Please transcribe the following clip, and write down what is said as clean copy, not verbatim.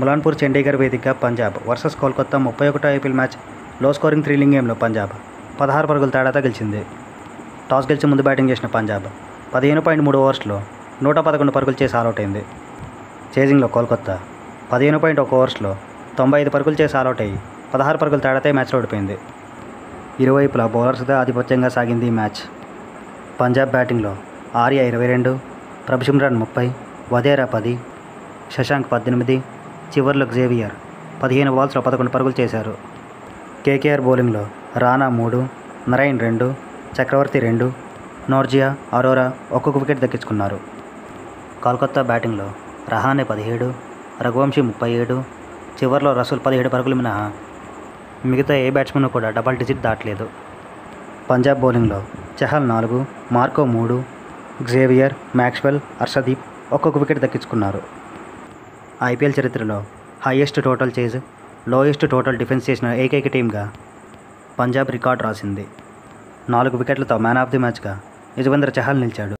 ములాన్పూర్ చండీగఢ్ వేదికగా Punjab versus Kolkata 31 IPL match లో scoring thrilling గేమ్లో పంజాబ్ 16 పరుగుల తేడాతో గెలిచింది. టాస్ గెలిచి ముందు బ్యాటింగ్ చేసిన పంజాబ్ 15.3 ఓవర్స్లో 111 పరుగులు చేసి ఆలౌట్ అయింది. చేజింగ్లో కోల్కతా 15.1 ఓవర్స్లో 95 పరుగులు చేసి ఆలౌట్ అయ్యి 16 పరుగుల తేడాతో మ్యాచ్లో ఓడిపోయింది. ఇరువైపులా బౌలర్స్తో ఆధిపత్యంగా సాగింది ఈ మ్యాచ్. పంజాబ్ బ్యాటింగ్లో ఆర్య 22, ప్రభ్సిమ్రాన్ 30, వధేరా 10, శశాంక్ 18, చివర్లో జేవియర్ 15 బాల్స్లో 11 పరుగులు చేశారు. కేకేఆర్ బౌలింగ్లో రాణా 3, నరైన్ 2, చక్రవర్తి 2, నోర్జియా, అరోరా ఒక్కొక్క వికెట్ దక్కించుకున్నారు. కోల్కతా బ్యాటింగ్లో రహానే 17, రఘువంశీ 37, చివర్లో రసూల్ 17 పరుగులు మినహా మిగతా ఏ బ్యాట్స్మెన్ కూడా డబల్ డిజిట్ దాటలేదు. పంజాబ్ బౌలింగ్లో Chahal 4, Marco 3, Xavier, Maxwell, Harshdeep ఒక్కొక్క వికెట్ దక్కించుకున్నారు. ఐపీఎల్ చరిత్రలో highest total chase, lowest total defence చేసిన ఏకైక టీమ్గా పంజాబ్ రికార్డు రాసింది. 4 వికెట్లతో మ్యాన్ ఆఫ్ ది మ్యాచ్గా యుజ్వేంద్ర చహల్ నిలిచాడు.